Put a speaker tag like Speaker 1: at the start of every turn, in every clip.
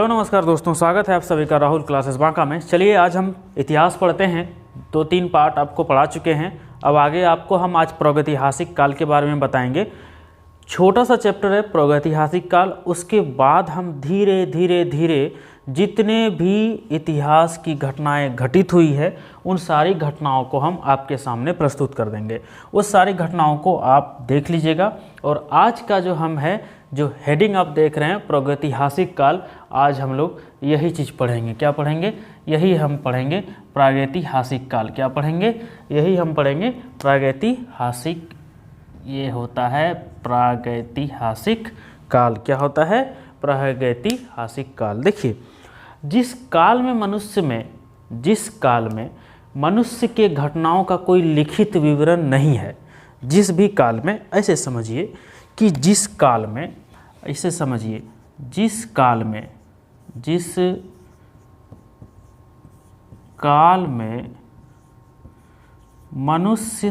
Speaker 1: Hello नमस्कार दोस्तों, स्वागत है आप सभी का राहुल क्लासेस बांका में। चलिए आज हम इतिहास पढ़ते हैं। 2-3 पार्ट आपको पढ़ा चुके हैं। अब आगे आपको हम आज प्रागैतिहासिक काल के बारे में बताएंगे। छोटा सा चैप्टर है प्रागैतिहासिक काल। उसके बाद हम धीरे धीरे जितने भी इतिहास की घटनाएं घटित हुई है उन सारी घटनाओं को हम आपके सामने प्रस्तुत कर देंगे। उस सारी घटनाओं को आप देख लीजिएगा। और आज का जो हम है, जो हेडिंग आप देख रहे हैं प्रागैतिहासिक काल, आज हम लोग यही चीज़ पढ़ेंगे। क्या पढ़ेंगे? यही हम पढ़ेंगे प्रागैतिहासिक काल। क्या पढ़ेंगे? यही हम पढ़ेंगे प्रागैतिहासिक। ये होता है प्रागैतिहासिक काल। क्या होता है? प्रागैतिहासिक काल। देखिए, जिस काल में मनुष्य के घटनाओं का कोई लिखित विवरण नहीं है, जिस भी काल में, ऐसे समझिए कि जिस काल में मनुष्य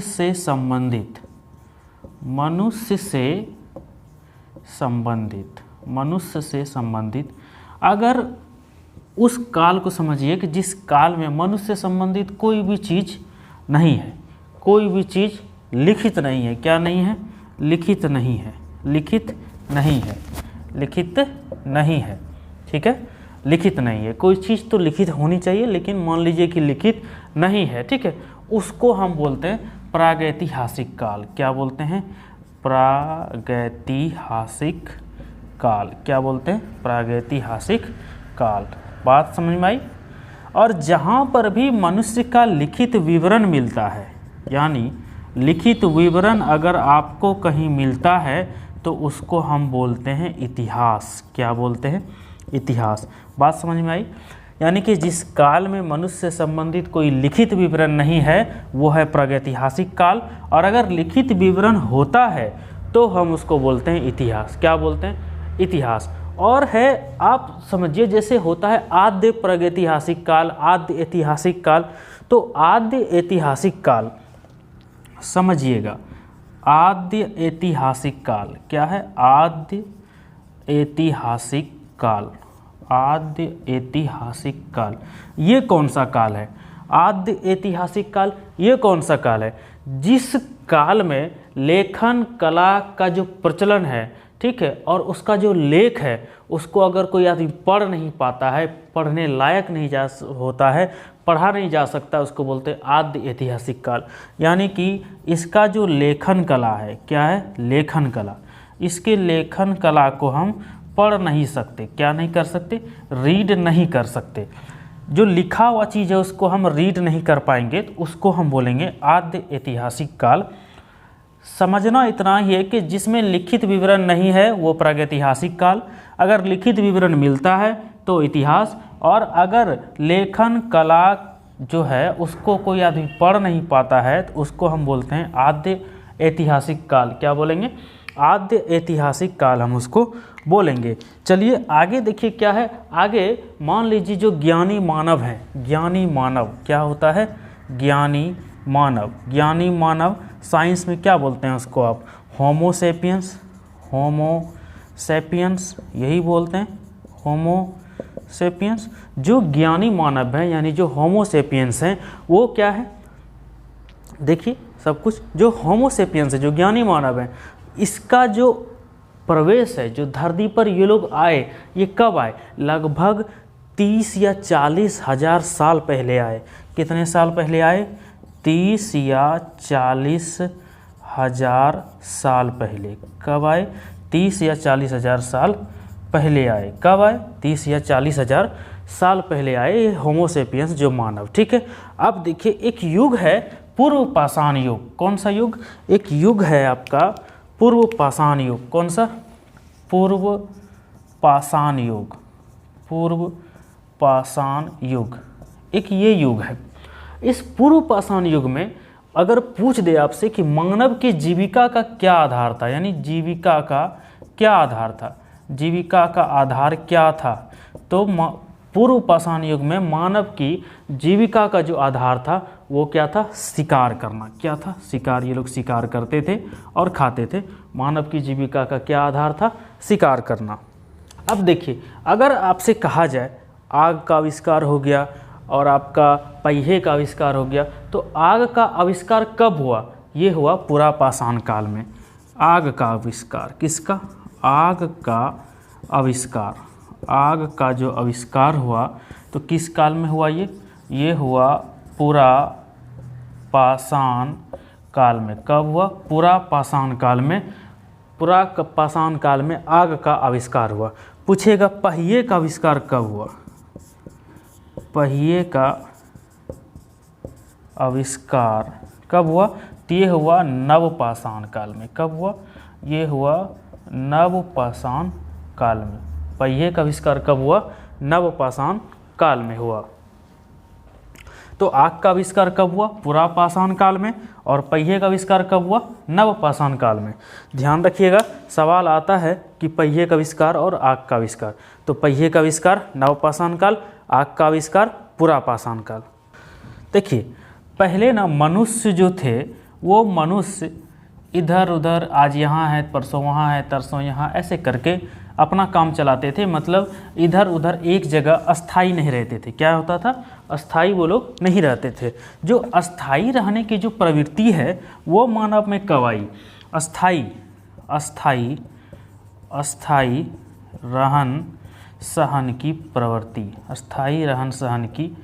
Speaker 1: से संबंधित अगर उस काल को समझिए कि जिस काल में मनुष्य से संबंधित कोई भी चीज़ नहीं है, कोई भी चीज़ लिखित नहीं है। क्या नहीं है? लिखित नहीं है। ठीक है, लिखित नहीं है। कोई चीज़ तो लिखित होनी चाहिए, लेकिन मान लीजिए कि लिखित नहीं है। ठीक है, उसको हम बोलते हैं प्रागैतिहासिक काल। क्या बोलते हैं? प्रागैतिहासिक काल। क्या बोलते हैं? प्रागैतिहासिक काल। बात समझ में आई? और जहाँ पर भी मनुष्य का लिखित विवरण मिलता है, यानी लिखित विवरण अगर आपको कहीं मिलता है तो उसको हम बोलते हैं इतिहास। क्या बोलते हैं? इतिहास। बात समझ में आई? यानी कि जिस काल में मनुष्य से संबंधित कोई लिखित विवरण नहीं है वो है प्रागैतिहासिक काल। और अगर लिखित विवरण होता है तो हम उसको बोलते हैं इतिहास। क्या बोलते हैं? इतिहास। और है, आप समझिए, जैसे होता है आद्य प्रागैतिहासिक काल, आद्य ऐतिहासिक काल। तो आद्य ऐतिहासिक काल समझिएगा, आद्य ऐतिहासिक काल क्या है? आद्य ऐतिहासिक काल। आद्य ऐतिहासिक काल ये कौन सा काल है? आद्य ऐतिहासिक काल ये कौन सा काल है? जिस काल में लेखन कला का जो प्रचलन है, ठीक है, और उसका जो लेख है उसको अगर कोई आदमी पढ़ नहीं पाता है, पढ़ने लायक नहीं होता है, पढ़ा नहीं जा सकता, उसको बोलते हैं आद्य ऐतिहासिक काल। यानी कि इसका जो लेखन कला है, क्या है? लेखन कला। इसके लेखन कला को हम पढ़ नहीं सकते। क्या नहीं कर सकते? रीड नहीं कर सकते। जो लिखा हुआ चीज़ है उसको हम रीड नहीं कर पाएंगे, तो उसको हम बोलेंगे आद्य ऐतिहासिक काल। समझना इतना ही है कि जिसमें लिखित विवरण नहीं है वो प्रागैतिहासिक काल, अगर लिखित विवरण मिलता है तो इतिहास, और अगर लेखन कला जो है उसको कोई आदमी पढ़ नहीं पाता है तो उसको हम बोलते हैं आद्य ऐतिहासिक काल। क्या बोलेंगे? आद्य ऐतिहासिक काल हम उसको बोलेंगे। चलिए आगे देखिए क्या है। आगे मान लीजिए जो ज्ञानी मानव है, ज्ञानी मानव क्या होता है? ज्ञानी मानव। ज्ञानी मानव साइंस में क्या बोलते हैं उसको आप? होमो सेपियंस। होमो सेपियंस यही बोलते हैं, होमो सेपियंस। जो ज्ञानी मानव है, यानी जो होमो सेपियंस हैं, वो क्या है? देखिए सब कुछ, जो होमो सेपियंस है, जो ज्ञानी मानव है, इसका जो प्रवेश है, जो धरती पर ये लोग आए, ये कब आए? लगभग 30 या 40 हज़ार साल पहले आए। कितने साल पहले आए? 30 या 40 हज़ार साल पहले। कब आए? 30 या 40 हज़ार साल पहले आए। कब आए? 30 या 40 हज़ार साल पहले आए ये होमो सेपियंस, जो मानव। ठीक है, अब देखिए एक युग है पूर्व पाषाण युग। कौन सा युग? एक युग है आपका पूर्व पाषाण युग। कौन सा? पूर्व पाषाण युग। पूर्व पाषाण युग एक ये युग है। इस पूर्व पाषाण युग में अगर पूछ दे आपसे कि मानव की जीविका का क्या आधार था, यानी जीविका का क्या आधार था, जीविका का आधार क्या था, तो पूर्व पाषाण युग में मानव की जीविका का जो आधार था वो क्या था? शिकार करना। क्या था? शिकार। ये लोग शिकार करते थे और खाते थे। मानव की जीविका का क्या आधार था? शिकार करना। अब देखिए, अगर आपसे कहा जाए आग का आविष्कार हो गया और आपका पहिए का आविष्कार हो गया, तो आग का आविष्कार कब हुआ? ये हुआ पुरापाषाण काल में। आग का आविष्कार, किसका? आग का आविष्कार, आग का जो आविष्कार हुआ तो किस काल में हुआ? ये हुआ पुरापाषाण काल में। कब हुआ? पुरापाषाण काल में। पुरापाषाण काल में आग का आविष्कार हुआ। पूछेगा पहिए का आविष्कार कब हुआ? पहिए का आविष्कार कब हुआ? तो ये हुआ नवपाषाण काल में। कब हुआ? ये हुआ नवपाषाण काल में। पहिए का आविष्कार कब हुआ? नवपाषाण काल में हुआ। तो आग का आविष्कार कब हुआ? पुरापाषाण काल में। और पहिए का आविष्कार कब हुआ? नवपाषाण काल में। ध्यान रखिएगा, सवाल आता है कि पहिए का आविष्कार और आग का आविष्कार। तो पहिए का आविष्कार नवपाषाण काल, आग का आविष्कार पुरापाषाण काल। देखिए, पहले ना मनुष्य जो थे वो मनुष्य इधर उधर, आज यहाँ है परसों वहाँ है तरसों यहाँ, ऐसे करके अपना काम चलाते थे। मतलब इधर उधर एक जगह अस्थाई नहीं रहते थे। क्या होता था? अस्थाई वो लोग नहीं रहते थे। जो अस्थाई रहने की जो प्रवृत्ति है वो मानव में कब आई? अस्थाई रहन सहन की प्रवृत्ति, अस्थाई रहन सहन की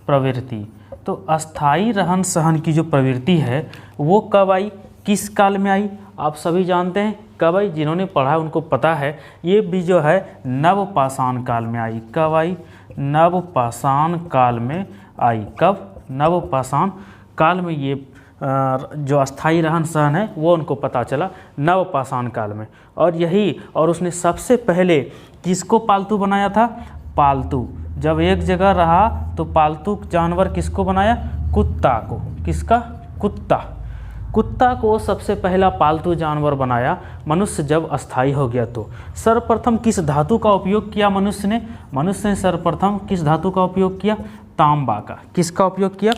Speaker 1: प्रवृत्ति। तो अस्थाई रहन सहन की जो प्रवृत्ति है वो कब आई, किस काल में आई? आप सभी जानते हैं कब आई, जिन्होंने पढ़ा उनको पता है। ये भी जो है नवपाषाण काल में आई। कब आई? नवपाषाण काल में आई। कब? नवपाषाण काल में ये जो अस्थाई रहन सहन है वो उनको पता चला नवपाषाण काल में। और उसने सबसे पहले किसको पालतू बनाया था? पालतू। जब एक जगह रहा तो पालतू जानवर किसको बनाया? कुत्ता को। किसका? कुत्ता को सबसे पहला पालतू जानवर बनाया मनुष्य जब अस्थाई हो गया। तो सर्वप्रथम किस धातु का उपयोग किया मनुष्य ने सर्वप्रथम किस धातु का उपयोग किया? तांबा का। किसका उपयोग किया?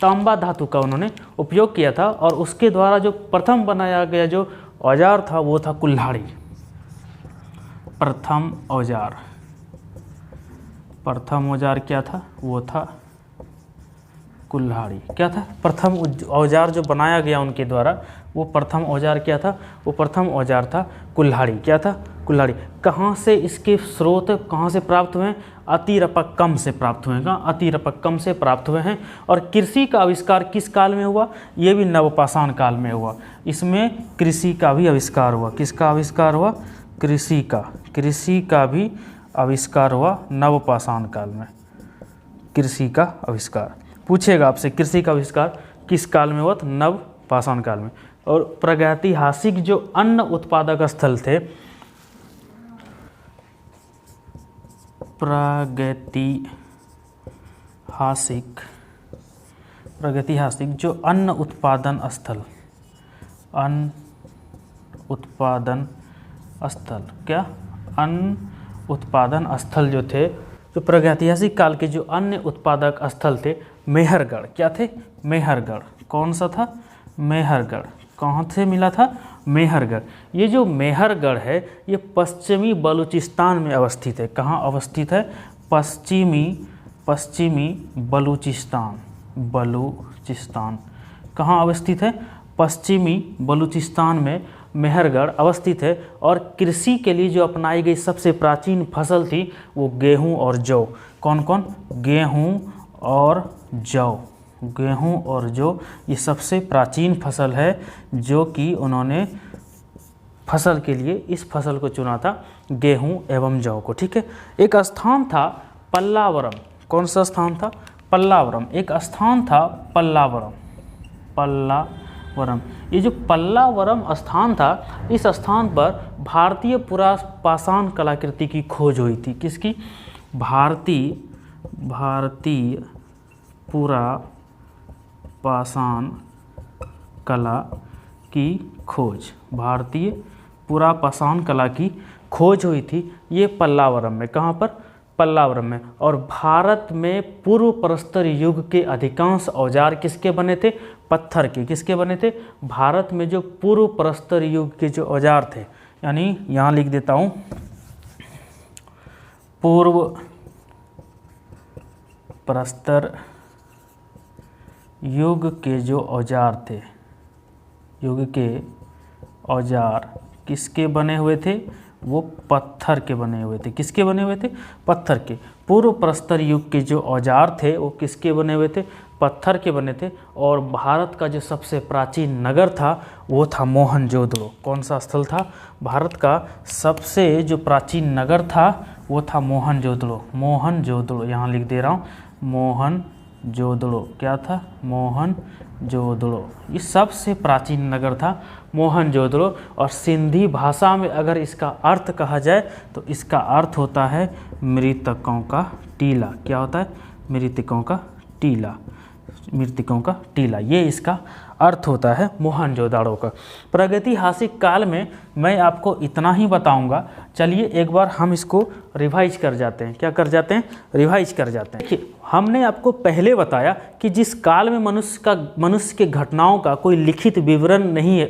Speaker 1: तांबा धातु का उन्होंने उपयोग किया था। और उसके द्वारा जो प्रथम बनाया गया जो औजार था वो था कुल्हाड़ी। प्रथम औजार क्या था? वो था कुल्हाड़ी। क्या था? प्रथम औजार जो बनाया गया उनके द्वारा वो प्रथम औजार क्या था? वो प्रथम औजार था कुल्हाड़ी। क्या था? कुल्हाड़ी। कहाँ से इसके स्रोत कहाँ से प्राप्त हुए? अतिरपक्कम से प्राप्त हुए हैं। अतिरपक्कम से प्राप्त हुए हैं। और कृषि का आविष्कार किस काल में हुआ? ये भी नवपाषाण काल में हुआ। इसमें कृषि का भी आविष्कार हुआ। किसका आविष्कार हुआ? कृषि का भी आविष्कार हुआ नवपाषाण काल में। कृषि का आविष्कार पूछेगा आपसे, कृषि का आविष्कार किस काल में हुआ? तो नवपाषाण काल में। और प्रागैतिहासिक जो अन्न उत्पादक स्थल थे, प्रागैतिहासिक जो अन्न उत्पादन स्थल क्या? अन्न उत्पादन स्थल जो थे, तो प्रागैतिहासिक काल के जो अन्य उत्पादक स्थल थे, मेहरगढ़। क्या थे? मेहरगढ़। कौन सा था? मेहरगढ़। कहाँ से मिला था? मेहरगढ़। ये जो मेहरगढ़ है ये पश्चिमी बलूचिस्तान में अवस्थित है। कहाँ अवस्थित है? पश्चिमी बलूचिस्तान। कहाँ अवस्थित है? पश्चिमी बलूचिस्तान में मेहरगढ़ अवस्थित है। और कृषि के लिए जो अपनाई गई सबसे प्राचीन फसल थी वो गेहूं और जौ। कौन कौन? गेहूं और जौ ये सबसे प्राचीन फसल है जो कि उन्होंने फसल के लिए इस फसल को चुना था, गेहूं एवं जौ को। ठीक है। एक स्थान था पल्लावरम। कौन सा स्थान था? पल्लावरम। एक स्थान था पल्लावरम। ये जो पल्लावरम स्थान था, इस स्थान पर भारतीय पुरापाषाण कलाकृति की खोज हुई थी। किसकी? भारतीय पुरापाषाण कला की खोज। भारतीय पुरापाषाण कला की खोज हुई थी ये पल्लावरम में। कहाँ पर? पल्लावरम में। और भारत में पूर्व प्रस्तर युग के अधिकांश औजार किसके बने थे? पत्थर के। किसके बने थे? भारत में जो पूर्व प्रस्तर युग के जो औजार थे, यानी यहाँ लिख देता हूँ, पूर्व प्रस्तर युग के जो औजार थे, युग के औजार किसके बने हुए थे? वो पत्थर के बने हुए थे। किसके बने हुए थे? पत्थर के। पूर्व प्रस्तर युग के जो औजार थे वो किसके बने हुए थे? पत्थर के बने थे। और भारत का जो सबसे प्राचीन नगर था वो था मोहनजोदड़ो। कौन सा स्थल था? भारत का सबसे जो प्राचीन नगर था वो था मोहनजोदड़ो। मोहनजोदड़ो यहाँ लिख दे रहा हूँ, मोहनजोदड़ो। क्या था? मोहनजोदड़ो। ये सबसे प्राचीन नगर था मोहनजोदड़ो। और सिंधी भाषा में अगर इसका अर्थ कहा जाए तो इसका अर्थ होता है मृतकों का टीला। क्या होता है? मृतकों का टीला। मृतकों का टीला, ये इसका अर्थ होता है मोहनजोदड़ो का। प्रागैतिहासिक काल में मैं आपको इतना ही बताऊंगा। चलिए एक बार हम इसको रिवाइज कर जाते हैं। क्या कर जाते हैं? रिवाइज कर जाते हैं। देखिए, हमने आपको पहले बताया कि जिस काल में मनुष्य के घटनाओं का कोई लिखित विवरण नहीं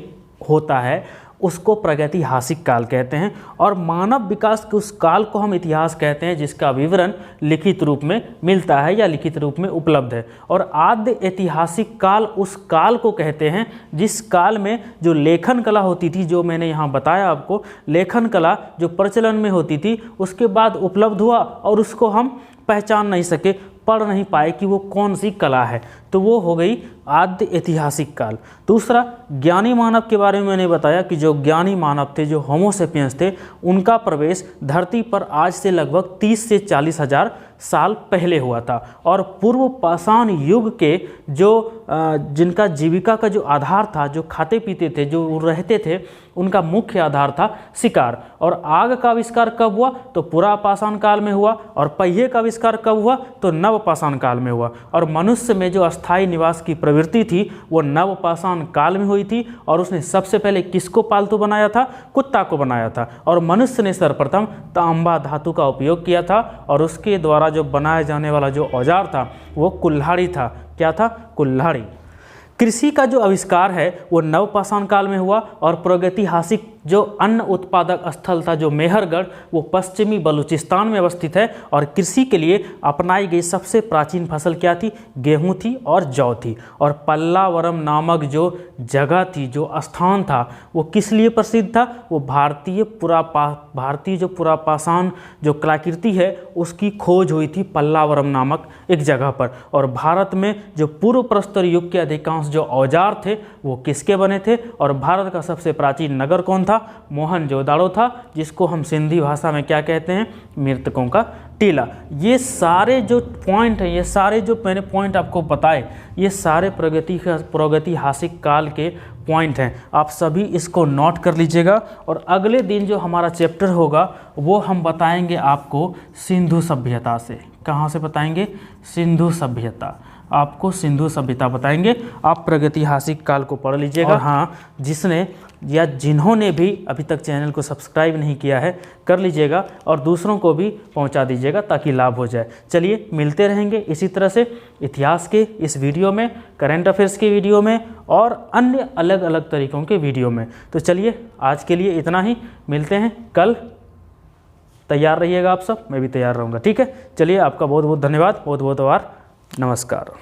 Speaker 1: होता है उसको प्रागैतिहासिक काल कहते हैं। और मानव विकास के उस काल को हम इतिहास कहते हैं जिसका विवरण लिखित रूप में मिलता है या लिखित रूप में उपलब्ध है। और आद्य ऐतिहासिक काल उस काल को कहते हैं जिस काल में जो लेखन कला होती थी, जो मैंने यहाँ बताया आपको, लेखन कला जो प्रचलन में होती थी उसके बाद उपलब्ध हुआ और उसको हम पहचान नहीं सके, पढ़ नहीं पाए कि वो कौन सी कला है, तो वो हो गई आद्य ऐतिहासिक काल। दूसरा, ज्ञानी मानव के बारे में मैंने बताया कि जो ज्ञानी मानव थे, जो होमो सेपियंस थे, उनका प्रवेश धरती पर आज से लगभग 30 से 40 हज़ार साल पहले हुआ था। और पूर्व पाषाण युग के जो जिनका जीविका का जो आधार था, जो खाते पीते थे, जो रहते थे, उनका मुख्य आधार था शिकार। और आग का आविष्कार कब हुआ? तो पुरापाषाण काल में हुआ। और पहिए का आविष्कार कब हुआ? तो नवपाषाण काल में हुआ। और मनुष्य में जो अस्थायी निवास की प्रवृत्ति थी वो नवपाषाण काल में हुई थी। और उसने सबसे पहले किसको पालतू बनाया था? कुत्ता को बनाया था। और मनुष्य ने सर्वप्रथम तांबा धातु का उपयोग किया था और उसके द्वारा जो बनाया जाने वाला जो औजार था वो कुल्हाड़ी था। क्या था? कुल्हाड़ी। कृषि का जो आविष्कार है वो नवपाषाण काल में हुआ। और प्रागैतिहासिक जो अन्न उत्पादक स्थल था, जो मेहरगढ़, वो पश्चिमी बलूचिस्तान में अवस्थित है। और कृषि के लिए अपनाई गई सबसे प्राचीन फसल क्या थी? गेहूं थी और जौ थी। और पल्लावरम नामक जो जगह थी, जो स्थान था, वो किस लिए प्रसिद्ध था? वो भारतीय जो पुरापाषाण जो कलाकृति है उसकी खोज हुई थी पल्लावरम नामक एक जगह पर। और भारत में जो पूर्व प्रस्तर युग के अधिकांश जो औजार थे वो किसके बने थे? और भारत का सबसे प्राचीन नगर कौन था? मोहनजोदड़ो था, जिसको हम सिंधी भाषा में क्या कहते हैं? मृतकों का टीला। ये सारे जो पॉइंट हैं, ये सारे जो मैंने पॉइंट आपको बताए, ये सारे प्रागैतिहासिक काल के पॉइंट हैं। आप सभी इसको नोट कर लीजिएगा। और अगले दिन जो हमारा चैप्टर होगा वो हम बताएंगे आपको सिंधु सभ्यता से। कहाँ से बताएंगे? सिंधु सभ्यता। आपको सिंधु सभ्यता बताएंगे। आप प्रागैतिहासिक काल को पढ़ लीजिएगा। और हाँ, जिसने या जिन्होंने भी अभी तक चैनल को सब्सक्राइब नहीं किया है कर लीजिएगा और दूसरों को भी पहुंचा दीजिएगा ताकि लाभ हो जाए। चलिए मिलते रहेंगे इसी तरह से इतिहास के इस वीडियो में, करंट अफेयर्स के वीडियो में और अन्य अलग अलग तरीक़ों के वीडियो में। तो चलिए आज के लिए इतना ही, मिलते हैं कल। तैयार रहिएगा आप सब, मैं भी तैयार रहूँगा। ठीक है, चलिए आपका बहुत बहुत धन्यवाद, बहुत बहुत आभार, नमस्कार।